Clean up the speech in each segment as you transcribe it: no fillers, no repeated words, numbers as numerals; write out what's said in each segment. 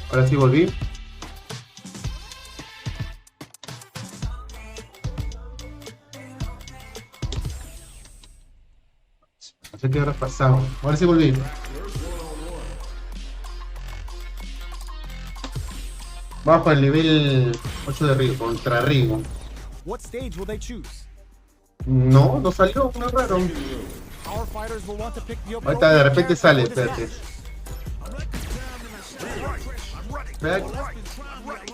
Ahora sí volví. No sé qué habrá pasado. Ahora sí volví. Vamos con el nivel 8 de Rigo, contra Rigo. What stage will they choose? No, no salió, no raro. Our fighters will want to pick the Ahorita de repente character sale, for this espérate. match. Espera.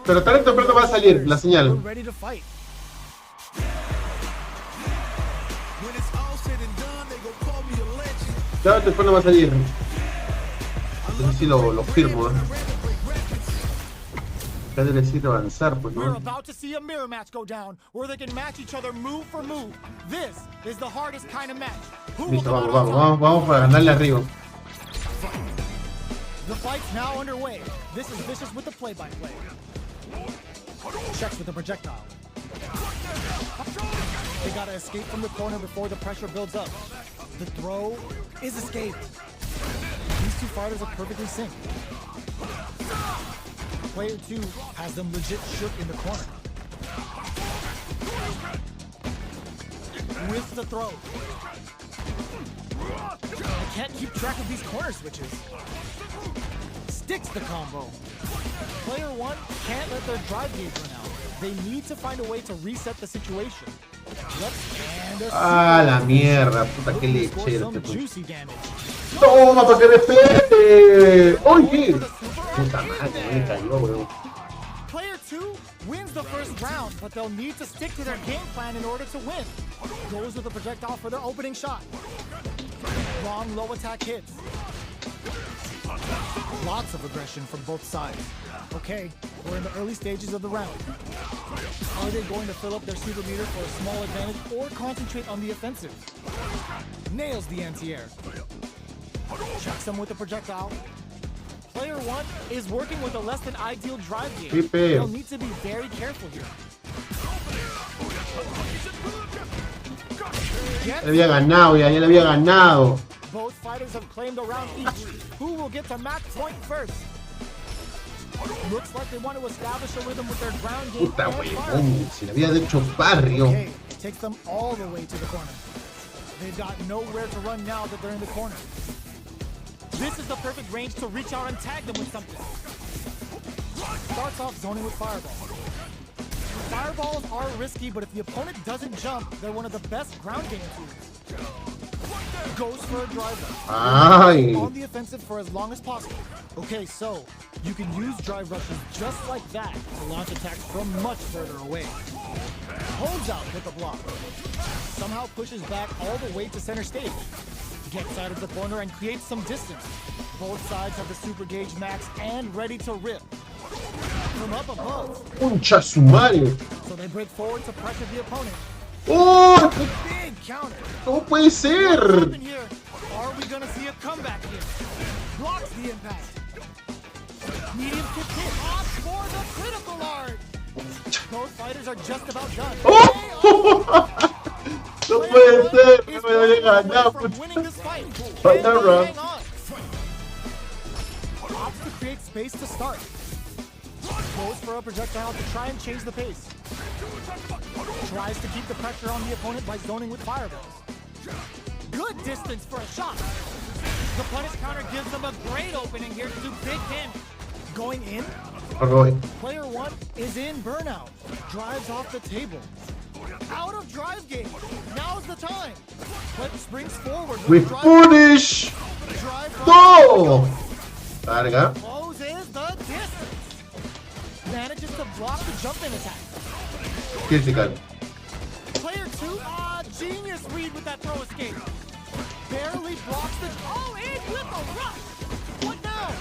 Pero tarde o temprano va a salir la señal. We're ready to fight. Tarde o temprano va a salir. Entonces sí lo firmo, ¿eh? Ya debe decir avanzar, pues, We're ¿no? about to see a mirror match go down, where they can match each other move for move. This is the hardest kind of match. Who will Listo, come out vamos, on vamos, top? vamos para ganarle a Rigo. The fight's now underway. This is Vicious with the play-by-play. Checks with the projectile. They gotta escape from the corner before the pressure builds up. The throw is escaped. These two fighters are perfectly synced. Player 2 has them legit shook in the corner. With the throw. I can't keep track of these corner switches. Sticks the combo. Player 1 can't let their drive gauge run out. They need to find a way to reset the situation. Ah, la mierda, puta, qué lechero. Some juicy damage. ¡Toma, para que respete! ¡Oye! Puta madre, me cayó, weón. Player 2 wins the first round, but they'll need to stick to their game plan in order to win. Goes with the projectile for their opening shot. Long low attack hits. Lots of aggression from both sides. Okay, we're in the early stages of the round. Are they going to fill up their super meter for a small advantage or concentrate on the offensive? Nails the anti-air. Checks him with the projectile. Player 1 is working with a less than ideal drive gauge. They'll need to be very careful here. Ya le había ganado, ya le había ganado. Both fighters have claimed a round each. Who will get to match point first? Looks like they want to establish a rhythm with their ground game. Puta huevón, si le había hecho barrio. Okay, takes them all the way to the corner. They've got nowhere to run now that they're in the corner. This is the perfect range to reach out and tag them with something. Starts off zoning with fireballs. Fireballs are risky, but if the opponent doesn't jump, they're one of the best ground game tools. Goes for a driver. On the offensive for as long as possible. Okay, so you can use drive rushes just like that to launch attacks from much further away. Holds out with the block. Somehow pushes back all the way to center stage. Gets out of the corner and creates some distance. Both sides have the super gauge max and ready to rip. From up above. Concha su madre. So they break forward to pressure the opponent. ¡Oh! Big counter. ¿Cómo puede ser? Are we gonna see a comeback here? Blocks the impact. Medium kick hit off for the critical art. Both fighters are just about done. ¡Oh! No puede ser, no me había ganado. Final round. Opts to create space to start. Goes for a projectile to try and change the pace. Tries to keep the pressure on the opponent by zoning with fireballs. Good distance for a shot. The punish counter gives them a great opening here to do big damage. Going in. Player 1 is in burnout. Drives off the table. Out of drive game. Now's the time. But springs forward with punish. No. Carga. Closes the distance. Manages to block the jump-in attack. Critical. Player 2, genius read with that throw escape. Barely blocks the... Oh, in with a rush. What now?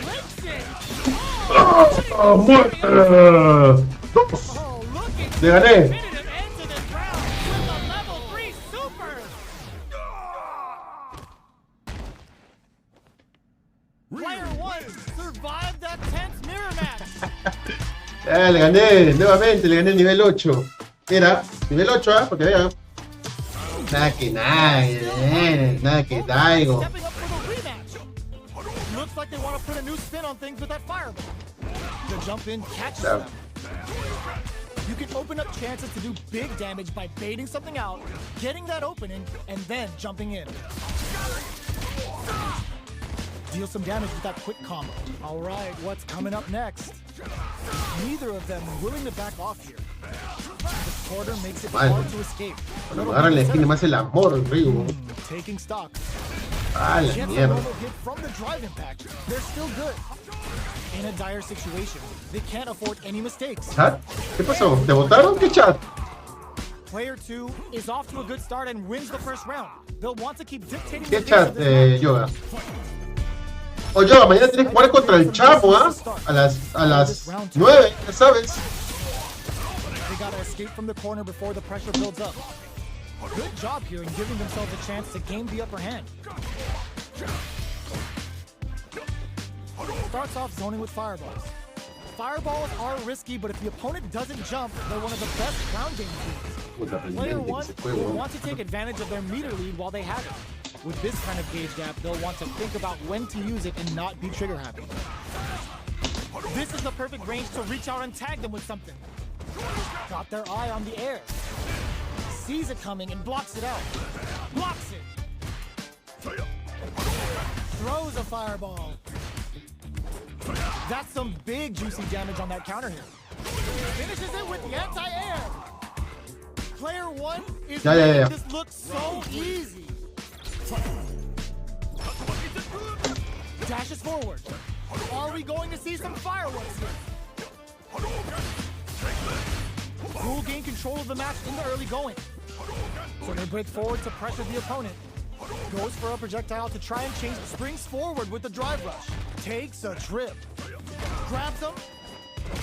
Flips it. Le gané. Player 1 survived that tense mirror match. Le gané, nuevamente le gané el nivel 8. Mira, nivel 8, porque vean. Nada que nada, nada que daigo. like they want to put a new spin on things with that fireball. The jump in catches them. You can open up chances to do big damage by baiting something out, getting that opening, and then jumping in. Deal some damage with that quick combo. All right, what's coming up next? Neither of them willing to back off here. The quarter makes it hard to escape. Ahora le esquina más el amor, Ryu. Taking stock. Ah, la mierda. Hit from the drive impact. They're still good. In a dire situation, they can't afford any mistakes. ¿Chat? ¿Qué pasó? ¿Te botaron? ¿Qué chat? Player 2 is off to a good start and wins the first round. They'll want to keep dictating ¿Qué the pace chat, of this match. Yoga? O Yoga, mañana tienes que jugar contra el Chamo, ¿ah? A las 9, ya sabes. They gotta escape from the corner before the pressure builds up. Good job here in giving themselves a chance to gain the upper hand. Starts off zoning with fireballs. Fireballs are risky, but if the opponent doesn't jump, they're one of the best ground game tools. Player 1 will want to take advantage of their meter lead while they have it. With this kind of gauge gap, they'll want to think about when to use it and not be trigger happy. This is the perfect range to reach out and tag them with something. Got their eye on the air. Sees it coming and blocks it out. Blocks it. Throws a fireball. That's some big juicy damage on that counter hit. Finishes it with the anti-air. Player 1 is making this look so easy. Dashes forward. Are we going to see some fireworks here? Rule gain control of the match in the early going. So they break forward to pressure the opponent. Goes for a projectile to try and change, springs forward with the drive rush. Takes a trip. Grabs him.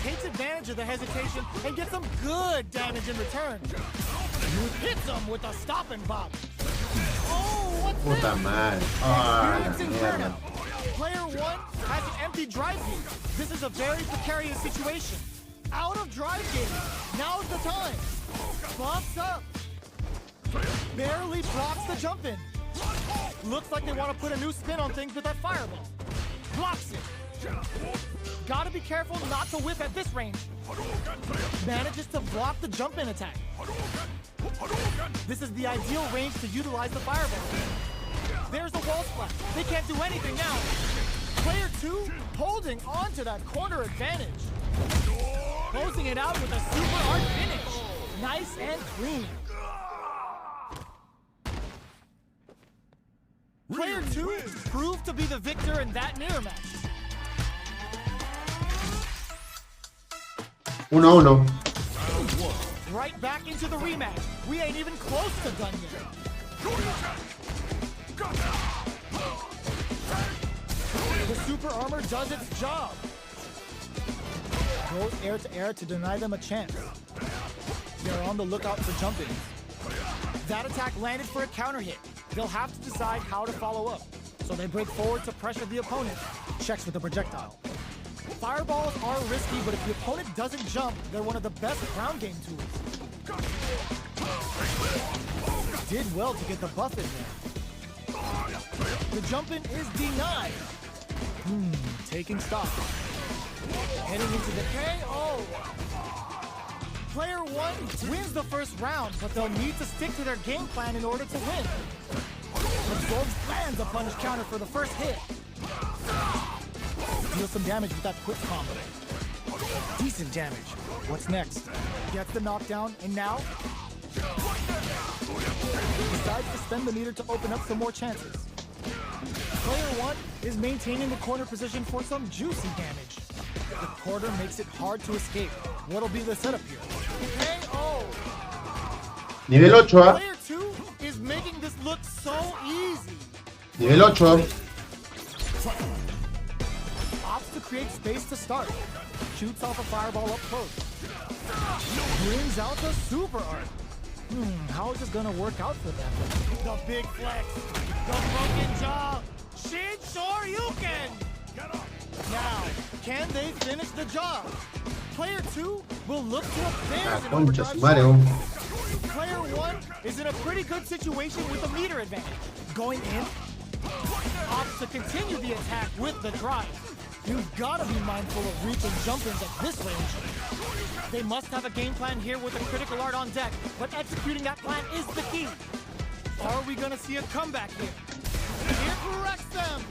Takes advantage of the hesitation and gets some good damage in return. Hits him with a stop and bop. Oh, what's this? Puta madre. Ah, la mierda. Player 1 has an empty drive gauge. This is a very precarious situation. Out of drive gauge. Now's the time. Bumps up. Barely blocks the jump in. Looks like they want to put a new spin on things with that fireball. Blocks it. Gotta be careful not to whip at this range. Manages to block the jump in attack. This is the ideal range to utilize the fireball. There's a wall splash. They can't do anything now. Player 2 holding on to that corner advantage. Closing it out with a super art finish. Nice and clean. Player 2 proved to be the victor in that mirror match. 1-1. Right back into the rematch. We ain't even close to done yet. The super armor does its job. Goes air to air to deny them a chance. They're on the lookout for jump-ins. That attack landed for a counter hit. They'll have to decide how to follow up. So they break forward to pressure the opponent. Checks with the projectile. Fireballs are risky, but if the opponent doesn't jump, they're one of the best ground game tools. Did well to get the buff in there. The jump-in is denied. Taking stock. Heading into the KO. Player 1 wins the first round, but they'll need to stick to their game plan in order to win. Absorbs lands a punish counter for the first hit. Deal some damage with that quick combo. Decent damage. What's next? Gets the knockdown, and now decides to spend the meter to open up some more chances. Player 1 is maintaining the corner position for some juicy damage. The quarter makes it hard to escape. What'll be the setup here? KO! Nivel 8, ¿ah? Player 2 is making this look so easy. Nivel 8. Opts to create space to start. Shoots off a fireball up close. Brings out the super art. How is this gonna work out for them? The big flex. The broken jaw. Shin Shoryuken! Now, can they finish the job? Player 2 will look to advance in Concha su overdrive madre, shot. Player 1 is in a pretty good situation with a meter advantage. Going in, opts to continue the attack with the drive. You've got to be mindful of reach and jump-ins at this range. They must have a game plan here with a critical art on deck, but executing that plan is the key. Are we going to see a comeback here? It wrecks them!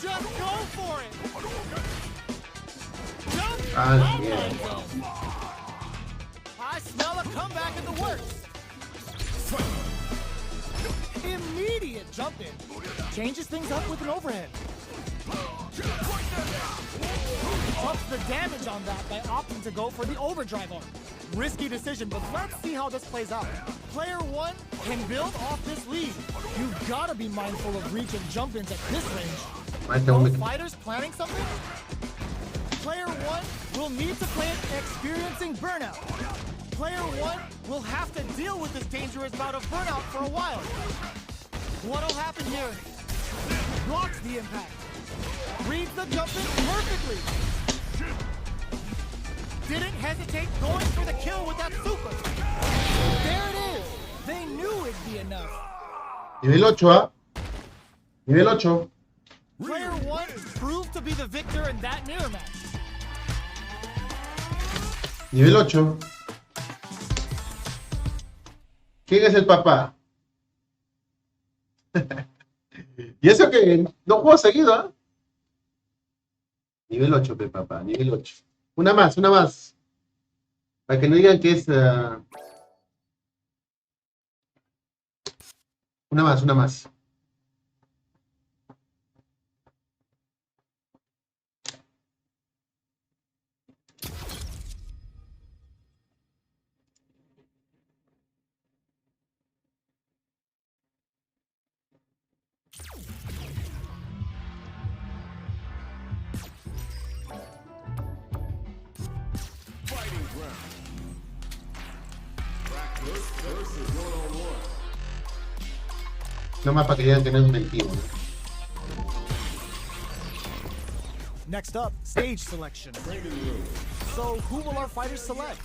Just go for it! Jump! I smell a comeback in the works! Immediate jump in. Changes things up with an overhead. Ups the damage on that by opting to go for the overdrive arm. Risky decision, but let's see how this plays out. Player one can build off this lead. You've got to be mindful of reach and jump ins at this range. Both fighters planning something? Player one will need to play it experiencing burnout. Player one will have to deal with this dangerous bout of burnout for a while. What'll happen here? Blocks the impact. Reads the jump in perfectly. Didn't hesitate going for the kill with that super. There it is. They knew it'd be enough. Nivel 8, ¿ah? Nivel 8. Player one proved to be the victor in that mirror match. Nivel 8. ¿Quién es el papá? Y eso que no juego seguido, ¿eh? Nivel 8, papá, nivel 8. Una más, una más. Para que no digan que es... Una más, una más. No más para que digan que no es mentira, ¿no? Next up, stage selection. So, who will our fighters select?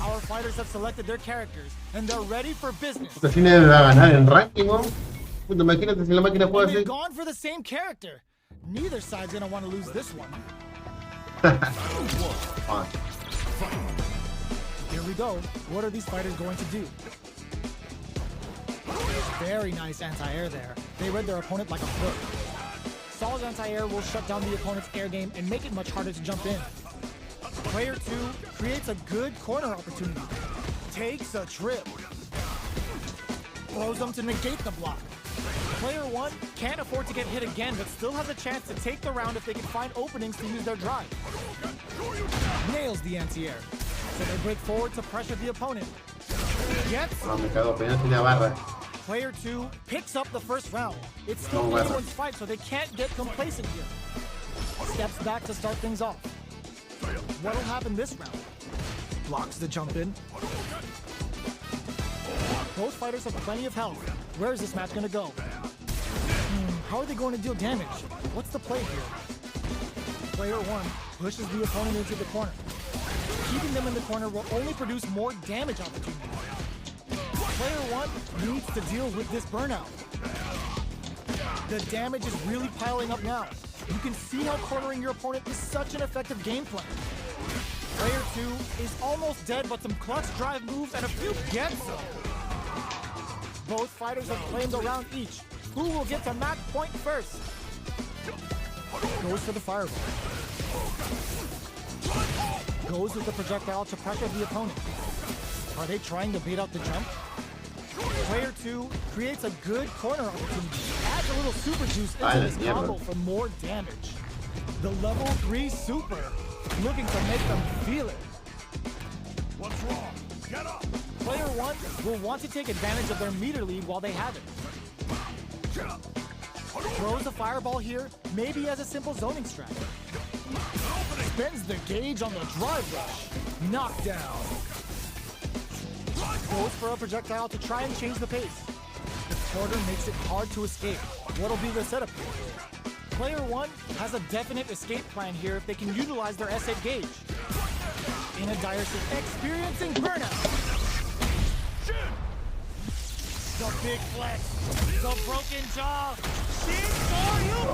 Our fighters have selected their characters, and they're ready for business. Puta, si me va a ganar en ranking, ¿no? Puta, imagínate si la máquina juega They've así. gone for the same character. Neither side's gonna want to lose this one. Here we go. What are these fighters going to do? Very nice anti-air there. They read their opponent like a book. Solid anti-air will shut down the opponent's air game and make it much harder to jump in. Player 2 creates a good corner opportunity. Takes a trip. Throws them to negate the block. Player 1 can't afford to get hit again, but still has a chance to take the round if they can find openings to use their drive. Nails the anti-air, so they break forward to pressure the opponent. Gets. Player 2 picks up the first round. It's still anyone's fight, so they can't get complacent here. Steps back to start things off. What'll happen this round? Blocks the jump in. Both fighters have plenty of health. Where is this match going to go? How are they going to deal damage? What's the play here? Player 1 pushes the opponent into the corner. Keeping them in the corner will only produce more damage opportunities. Player 1 needs to deal with this burnout. The damage is really piling up now. You can see how cornering your opponent is such an effective game plan. Player 2 is almost dead, but some clutch drive moves and a few gets them. Both fighters have claimed a round each. Who will get to match point first? Goes for the fireball. Goes with the projectile to pressure the opponent. Are they trying to bait out the jump? Player 2 creates a good corner opportunity. Adds a little super juice into this combo for more damage. The level 3 super, looking to make them feel it. What's wrong? Get up! Player 1 will want to take advantage of their meter lead while they have it. Throws a fireball here, maybe as a simple zoning strat. Spends the gauge on the drive rush. Knockdown. Goes for a projectile to try and change the pace. The quarter makes it hard to escape. What'll be the setup here? Player 1 has a definite escape plan here if they can utilize their S8 gauge. in a dire state, experiencing burnout. The big flex, the broken jaw.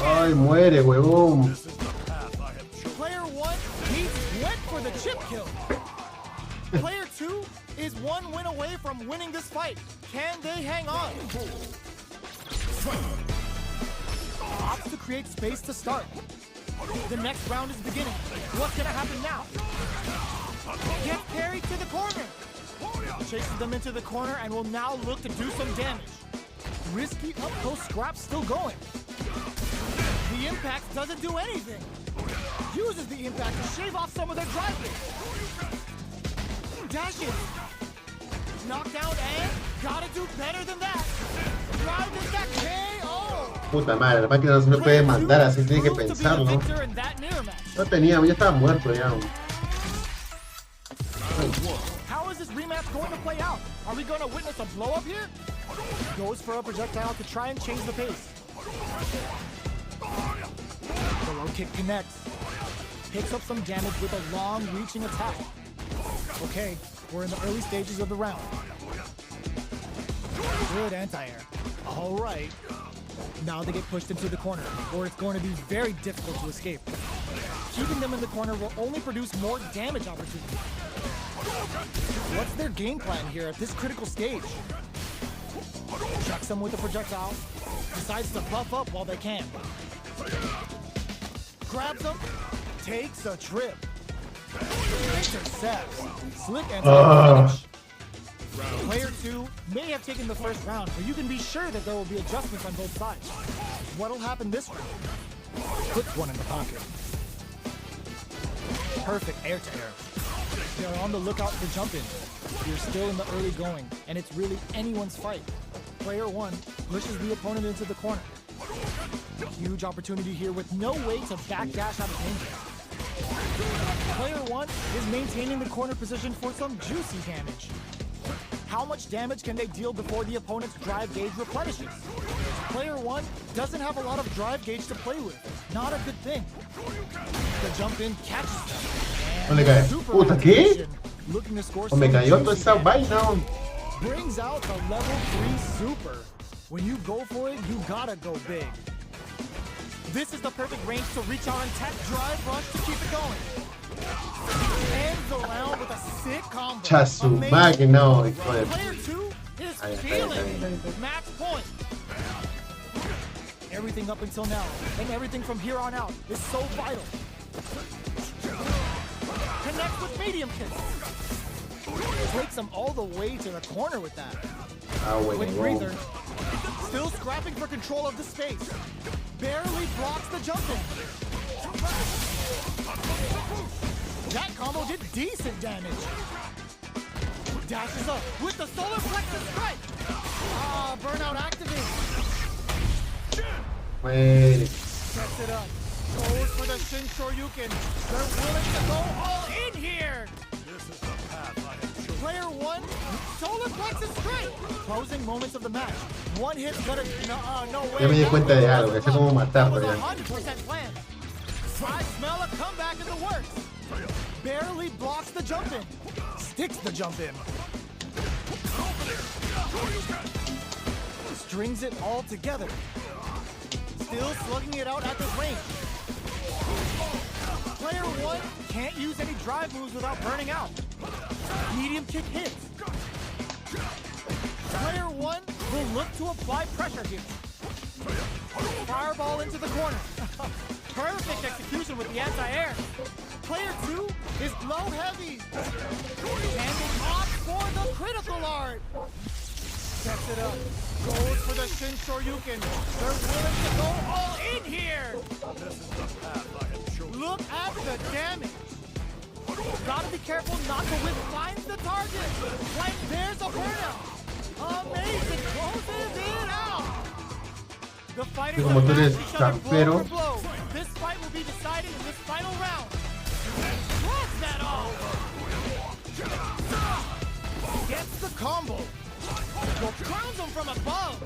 Ay, muere, huevón. Player 1 went for the chip kill. Player 2 is 1 win away from winning this fight. Can they hang on? Opts to create space to start. The next round is beginning. What's gonna happen now? Gets carried to the corner. Chases them into the corner and will now look to do some damage. Risky up close scrap still going. The impact doesn't do anything. Uses the impact to shave off some of their drive rate. Dashes. Knockdown and gotta do better than that. Drive is that KO. Puta madre, la máquina no se me puede mandar así, tiene que pensarlo. No tenía, ya estaba muerto ya. How is this rematch going to play out? Are we going to witness a blow up here? Goes for a projectile to try and change the pace. The low kick connects. Picks up some damage with a long reaching attack. Okay, we're in the early stages of the round. Good anti-air. All right. Now they get pushed into the corner, or it's going to be very difficult to escape. Keeping them in the corner will only produce more damage opportunities. What's their game plan here at this critical stage? Chucks them with a projectile. Decides to buff up while they can. Grabs them. Takes a trip. Intercepts. Slick anti-finish. Player 2 may have taken the first round, but you can be sure that there will be adjustments on both sides. What'll happen this round? Puts one in the pocket. Perfect air-to-air. They're on the lookout for jump-in. You're still in the early going, and it's really anyone's fight. Player 1 pushes the opponent into the corner. Huge opportunity here with no way to backdash out of danger. Player 1 is maintaining the corner position for some juicy damage. How much damage can they deal before the opponent's drive gauge replenishes? Player 1 doesn't have a lot of drive gauge to play with. Not a good thing. The jump in catches them. Puta, ¿qué? Looking to score O me cayó toda esa vaina. Brings out the level 3 super. When you go for it, you gotta go big. This is the perfect range to reach out and tech drive rush to keep it going. Ends the round with a sick combo. Chasumaki, no. Player 2 is feeling match point. Everything up until now, and everything from here on out is so vital. Connect with medium kick. Takes him all the way to the corner with that. Quick breather. Still scrapping for control of the space. Barely blocks the jump in. That combo did decent damage. Dashes up with the solar plexus strike. Ah, burnout activated. Wait. Sets it up. Goes for the Shin Shoryuken. They're willing to go all in here. This is the path I have chosen. Player 1, solar plexus strike. Closing moments of the match. One hit, gonna no way. Ya me di cuenta de algo, que sé cómo matarlo ya. 100% plan. I smell a comeback in the works. Barely blocks the jump in. Sticks the jump in. Strings it all together. Still slugging it out at this range. Player 1 can't use any drive moves without burning out. Medium kick hits. Player 1 will look to apply pressure here. Fireball into the corner. Perfect execution with the anti-air. Player 2 is low heavy. And they opt for the critical art. Sets it up. Goes for the Shin Shoryuken. They're willing to go all in here. This is the path I have chosen. Look at the damage. Gotta be careful not to whip finds the target. Like there's a burnout. Amazing. Closes it out. The fighters Como tú eres blow for campero. blow. This fight will be decided in this final round. What's that all? Gets the combo. Well, crowns him from above.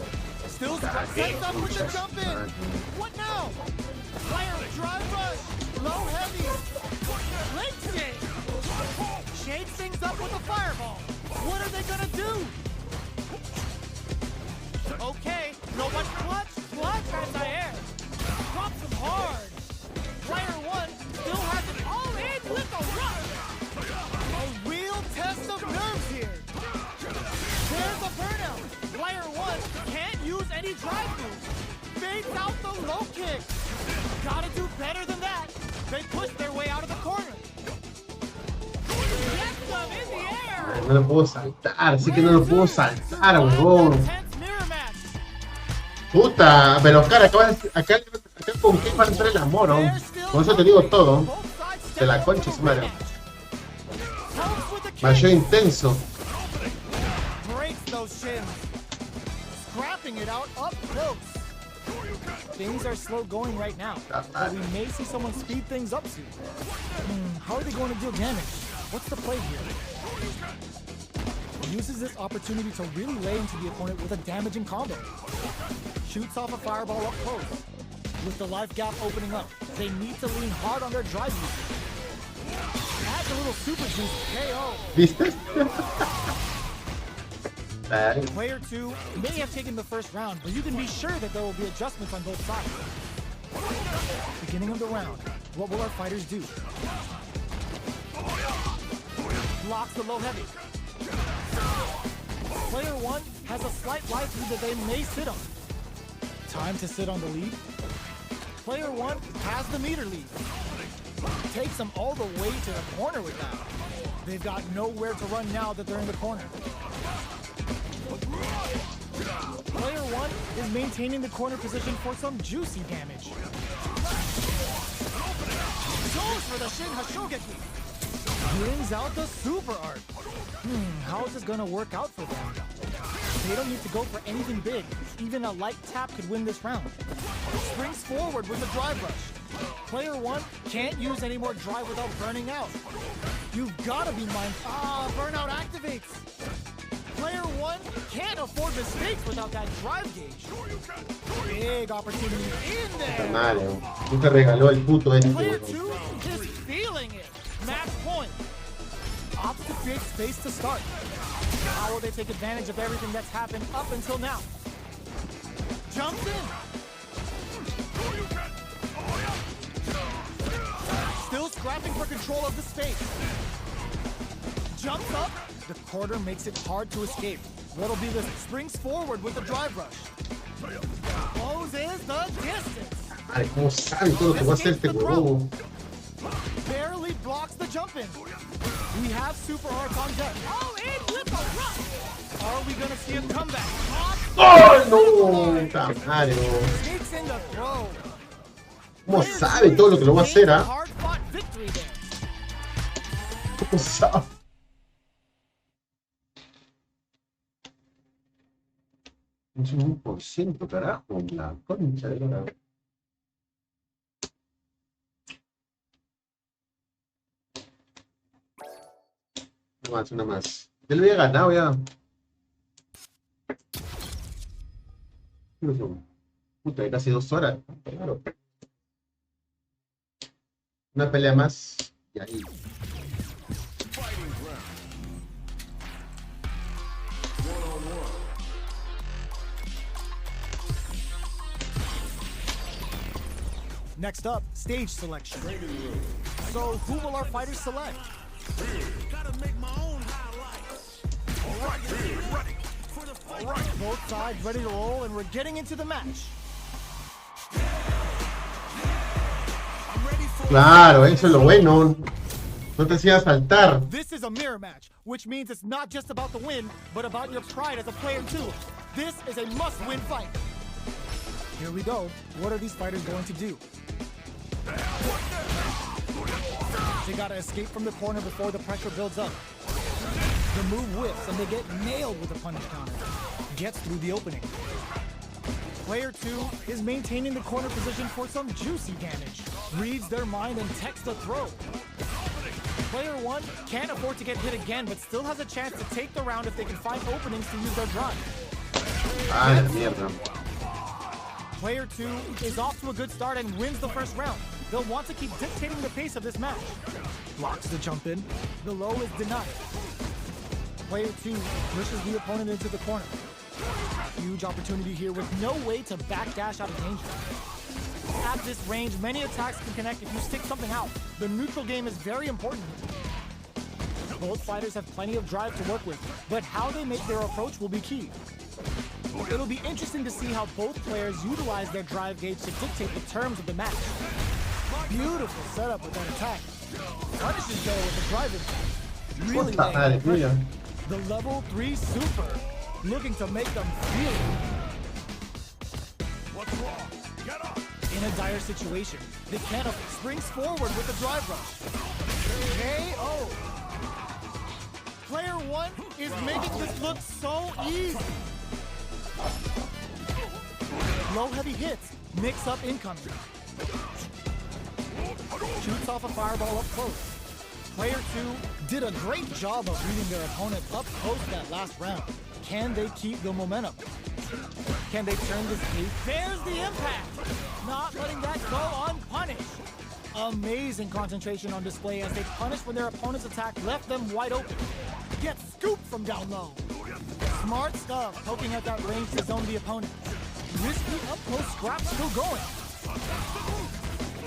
Still sets up with the jump in. What now? Fire drive rush. Low heavy. Leg kick. change things up with a fireball. What are they gonna do? Okay, no much clutch anti-air. Drops him hard. Player 1 still has it all in with a rush. A real test of nerves here. There's a burnout. Player 1 can't use any drive moves. Fades out the low kick. Gotta do better than that. They push their way out of the corner. Gets them in the air. No lo puedo saltar, así que no lo puedo saltar, huevón. Puta, pero cara, acá con qué va a entrar el amor, ¿no? Con eso te digo todo. De la concha su madre. Mayor intenso. Things are slow going right now, but we may see someone speed things up soon. How are they going to deal damage? What's the play here? Uses this opportunity to really lay into the opponent with a damaging combo. Shoots off a fireball up close. With the life gap opening up, they need to lean hard on their drive usage. Adds a little super juice KO. Player 2 may have taken the first round, but you can be sure that there will be adjustments on both sides. Beginning of the round, what will our fighters do? Blocks the low heavy. Player 1 has a slight life lead that they may sit on. Time to sit on the lead. Player 1 has the meter lead. Takes them all the way to the corner with that. They've got nowhere to run now that they're in the corner. Player 1 is maintaining the corner position for some juicy damage. Goes for the Shin Hashogeki. Brings out the super art. How is this gonna work out for them? They don't need to go for anything big. Even a light tap could win this round. Springs forward with a drive rush. Player 1 can't use any more drive without burning out. You've gotta be mindful. Burnout activates. Player 1 can't afford mistakes without that drive gauge. Big opportunity in there. Madre, tú te regaló el puto Player 2 is feeling it. Match point. Opts to create space to start. How will they take advantage of everything that's happened up until now? Jumps in. Still scrapping for control of the space. Jumps up. The corner makes it hard to escape. What'll be this? Springs forward with a drive rush. Closes the distance. Ay, ¿cómo sabe todo lo que va a hacer este huevón? Barely blocks the jump in. We have super arts on deck. Oh, in with a rush. Are we gonna see a comeback? ¡Oh, no! ¡Puta madre! Sneaks in the throw. ¿Cómo sabe todo lo que lo va a hacer, ah? ¿Cómo sabe? Es un 1%, carajo, la concha de la... Una más. Ya lo había ganado ya. Puta, de casi 2 horas. Claro. Una pelea más y ahí. Next up, stage selection. So, who will our fighters select? Gotta make my own highlights. All right. Both sides ready to roll, and we're getting into the match. Claro, eso es lo bueno. No te hacía saltar. This is a mirror match, which means it's not just about the win, but about your pride as a player too. This is a must-win fight. Here we go. What are these fighters going to do? They gotta escape from the corner before the pressure builds up. The move whips and they get nailed with a punish counter. Gets through the opening. Player 2 is maintaining the corner position for some juicy damage. Reads their mind and techs the throw. Player 1 can't afford to get hit again, but still has a chance to take the round if they can find openings to use their drive. Ah, mierda. Player 2 is off to a good start and wins the first round. They'll want to keep dictating the pace of this match. Blocks the jump in. The low is denied. Player 2 pushes the opponent into the corner. Huge opportunity here with no way to backdash out of danger. At this range, many attacks can connect if you stick something out. The neutral game is very important. Both fighters have plenty of drive to work with, but how they make their approach will be key. It'll be interesting to see how both players utilize their drive gauge to dictate the terms of the match. Beautiful setup with that attack. Punishes though with the drive impact. Really laying pressure. The level 3 super, looking to make them feel it. What's wrong? Get up! In a dire situation, the Canopy springs forward with a drive rush. KO! Player 1 is making this look so easy. Low heavy hits, mix up incoming. Shoots off a fireball up close. Player 2 did a great job of reading their opponent up close that last round. Can they keep the momentum? Can they turn this case? There's the impact! Not letting that go unpunished. Amazing concentration on display as they punish when their opponent's attack left them wide open. Get scooped from down low. Smart stuff, poking at that range to zone the opponent. Risky up-close scrap still going.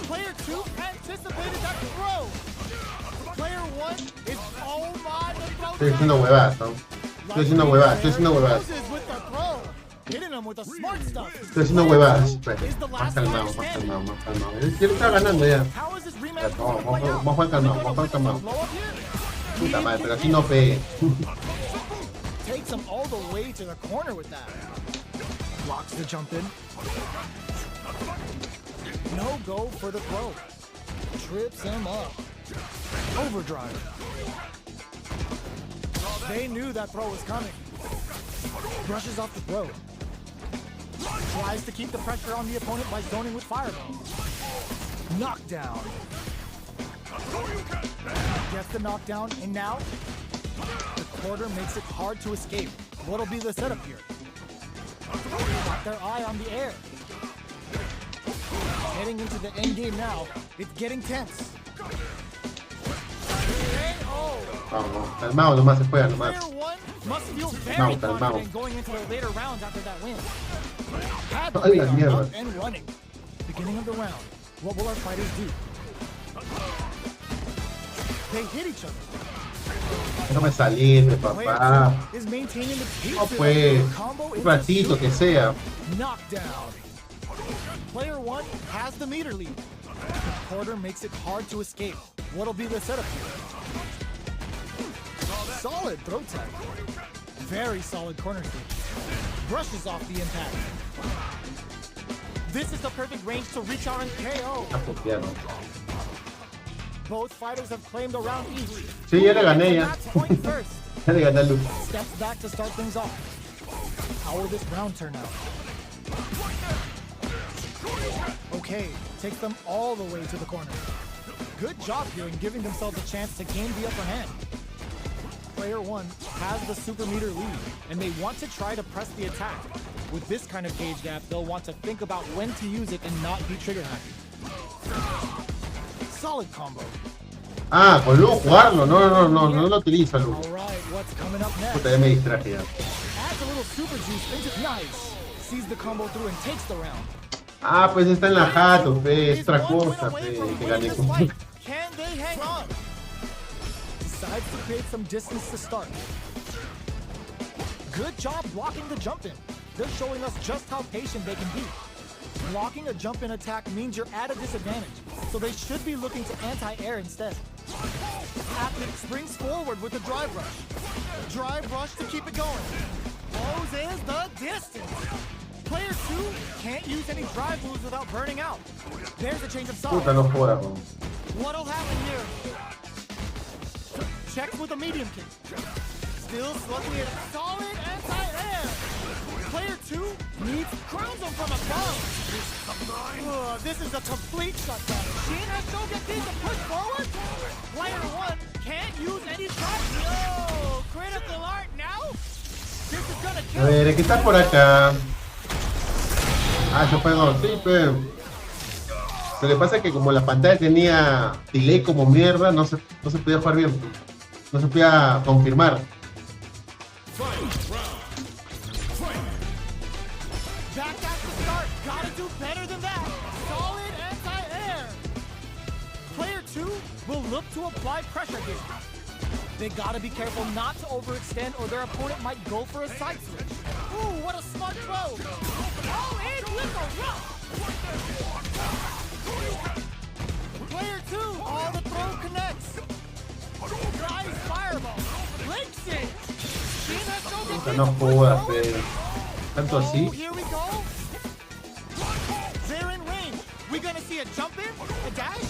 Player 2 anticipated that throw. Player 1 is oh my. Estoy diciendo huevadas, ¿no? Estoy diciendo huevadas, estoy diciendo huevadas. Hitting him with the smart stuff. Estoy diciendo huevadas. Más calmado, más calmado, más calmado. Él está ganando ya. Vamos a jugar calmado, vamos a jugar calmado. Puta madre, pero así no pegue. Takes him all the way to the corner with that. Blocks the jump in. No go for the throw. Trips him up. Overdrive. They knew that throw was coming. Brushes off the throw. Tries to keep the pressure on the opponent by zoning with fireball. Knockdown. Gets the knockdown, and now the quarter makes it hard to escape. What'll be the setup here? Got their eye on the air. Heading into the end game now. It's getting tense. Vamos, calmado nomás se juega nomás. Player 1 must feel very confident going into the later rounds after that win. Had the radar up and running. Beginning of the round. What will our fighters do? They hit each other. Déjame salirme, papá. Is maintaining the pace. No pues, un ratito que sea. Knockdown. Player 1 has the meter lead. The quarter makes it hard to escape. What'll be the setup here? Solid throw tech. Very solid corner kick. Brushes off the impact. This is the perfect range to reach out and KO. Both fighters have claimed a round each. Sí, ya le gané ya. Ya le gané a Luke. Steps back to start things off. How will this round turn out? Okay, takes them all the way to the corner. Good job here in giving themselves a chance to gain the upper hand. Player 1 has the super meter lead, and they want to try to press the attack. With this kind of gauge gap, they'll want to think about when to use it and not be trigger happy. Solid combo. Ah, con Luke jugarlo. No lo utilizo, Luke. All right, what's coming up next? Puta, ya me distraje ya. Adds a little super juice into nice. Sees the combo through and takes the round. Ah, pues está en la jato, fe. Es otra cosa, fe. Que gané con... Can they hang on? Decides to create some distance to start. Good job blocking the jump in. They're showing us just how patient they can be. Blocking a jump in attack means you're at a disadvantage, so they should be looking to anti-air instead. Athlete springs forward with a drive rush. Drive rush to keep it going. Closes the distance. Player 2 can't use any drive moves without burning out. There's a change of side. Puta, no jodas, bro. What'll happen here? Checks with a medium kick. Still slugging it. Solid anti-air. Player 2 needs crowns him from above. This is a complete shutdown. Sheen has no get these to push forward. Player 1 can't use any drive. Yo, critical art now. This is gonna kill. A ver, ¿qué está por acá? Ah, yo pego, sí, pe. Lo que pasa es que como la pantalla tenía delay como mierda, no se podía jugar bien. No se podía confirmar. Back at the start, gotta do better than that. Solid anti-air. Player 2 will look to apply pressure here. They gotta be careful not to overextend or their opponent might go for a side switch. Ooh, what a smart throw. Oh, in with the rough. Player 2, all the throw connects. Nice fireball. Links it. No jodas, tanto así. Here we go. They're in range. We gonna see a jump in, a dash.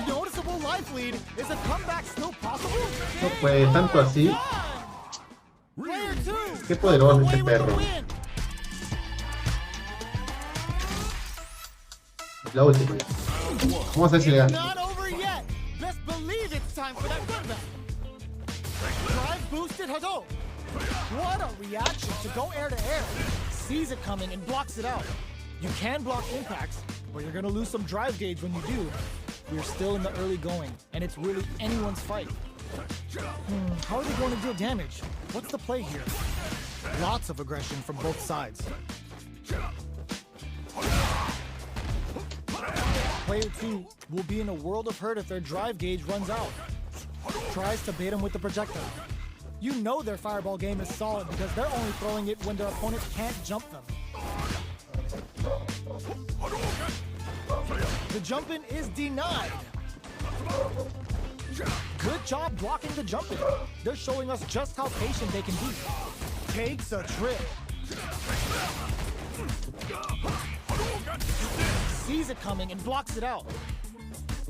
Noticeable life lead. Is a comeback still possible? No puede, tanto así. Player 2. Qué poderoso este perro. La última. Vamos a ver si le gana. Not over yet. Best believe it's time for that comeback. Drive boosted Hado. What a reaction to go air to air. Sees it coming and blocks it out. You can block impacts, but you're gonna lose some drive gauge when you do. We're still in the early going, and it's really anyone's fight. How are they going to deal damage? What's the play here? Lots of aggression from both sides. Player 2 will be in a world of hurt if their drive gauge runs out. Tries to bait him with the projectile. You know their fireball game is solid because they're only throwing it when their opponent can't jump them. The jump in is denied. Good job blocking the jump in. They're showing us just how patient they can be. Takes a trip. Sees it coming and blocks it out.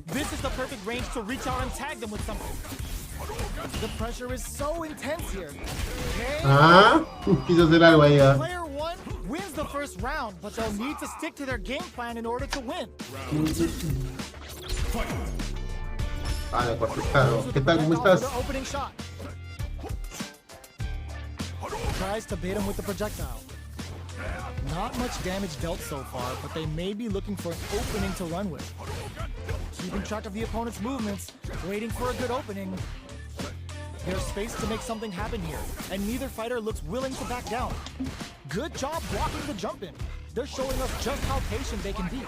This is the perfect range to reach out and tag them with something. The pressure is so intense here. Okay. Quiso hacer algo ahí. Player 1 wins the first round, but they'll need to stick to their game plan in order to win. Vale, perfecto. ¿Qué tal? ¿Cómo estás? Opening shot. Tries to bait him with the projectile. Not much damage dealt so far, but they may be looking for an opening to run with. Keeping track of the opponent's movements, waiting for a good opening. There's space to make something happen here, and neither fighter looks willing to back down. Good job blocking the jump in. They're showing us just how patient they can be.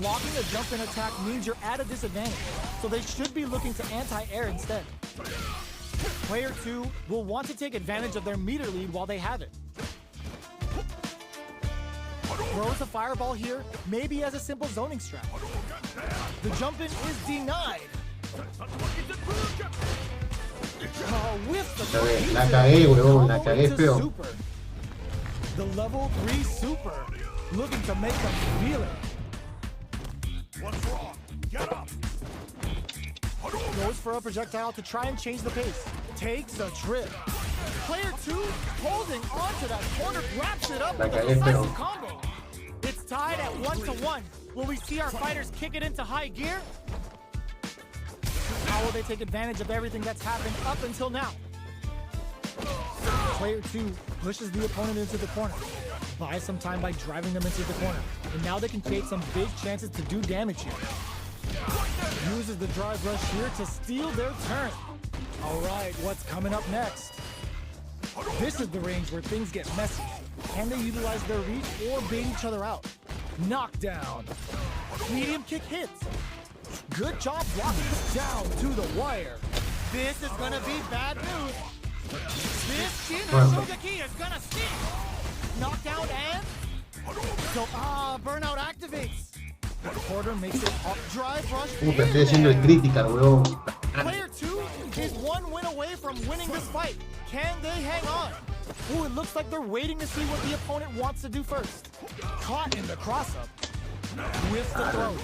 Blocking a jump in attack means you're at a disadvantage, so they should be looking to anti-air instead. Player 2 will want to take advantage of their meter lead while they have it. Throws a fireball here, maybe as a simple zoning strat. The jump in is denied. La cagué, huevón, la cagué feo. The level 3 super, looking to make them feel it. What's wrong? Get up. Goes for a projectile to try and change the pace. Takes a trip. Player 2 holding onto that corner, wraps it up with a decisive combo. It's tied at 1-1. Will we see our fighters kick it into high gear? How will they take advantage of everything that's happened up until now? Player 2 pushes the opponent into the corner. Buys some time by driving them into the corner. And now they can create some big chances to do damage here. Uses the drive rush here to steal their turn. All right, what's coming up next? This is the range where things get messy. Can they utilize their reach or bait each other out? Knockdown. Medium kick hits. Good job blocking this down to the wire. This is gonna be bad news. This Shin Shogeki is gonna sting. Knockdown and so burnout activates. The quarter makes it up. Drive rush. Estoy haciendo el critical, weón. Player 2 is one win away from winning this fight. Can they hang on? Ooh, it looks like they're waiting to see what the opponent wants to do first. Caught in the cross-up. With the throw.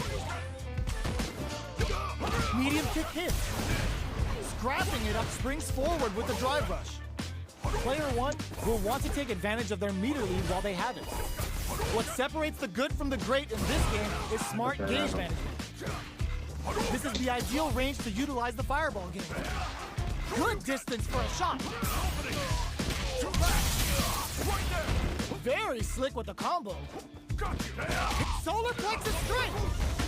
Medium kick hits. Scrapping it up, springs forward with the drive rush. Player 1 will want to take advantage of their meter lead while they have it. What separates the good from the great in this game is smart gauge management. This is the ideal range to utilize the fireball game. Good distance for a shot. Very slick with the combo. Solar plexus strike.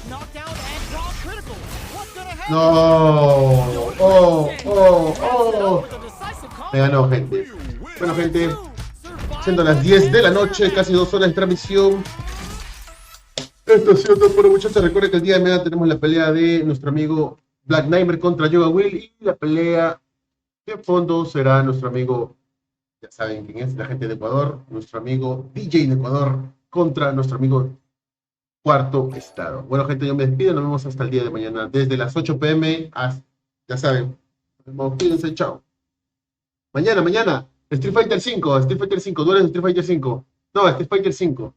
Knockdown and draw critical. What's gonna happen? No. Oh. Me ganó, gente. Bueno, gente. Siendo las 10 de la noche, casi 2 horas de transmisión. Esto ha sido todo por hoy, muchachos. Recuerden que el día de mañana tenemos la pelea de nuestro amigo Black Nightmare contra Yoga Will. Y la pelea de fondo será nuestro amigo, ya saben quién es, la gente de Ecuador, nuestro amigo DJ de Ecuador contra nuestro amigo Cuarto Estado. Bueno, gente, yo me despido. Nos vemos hasta el día de mañana. Desde las 8 p.m. hasta, ya saben. Cuídense, chao. Mañana. Street Fighter 5, duelos de Street Fighter 5. No, Street Fighter 5.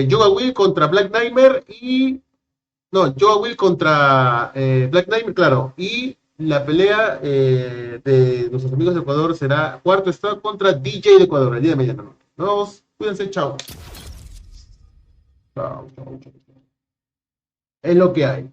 Yoga Will contra Black Nightmare y... No, Yoga Will contra Black Nightmare, claro. Y la pelea de nuestros amigos de Ecuador será Cuarto Estado contra DJ de Ecuador el día de mañana. Nos vemos, cuídense, chao. Chao. Es lo que hay.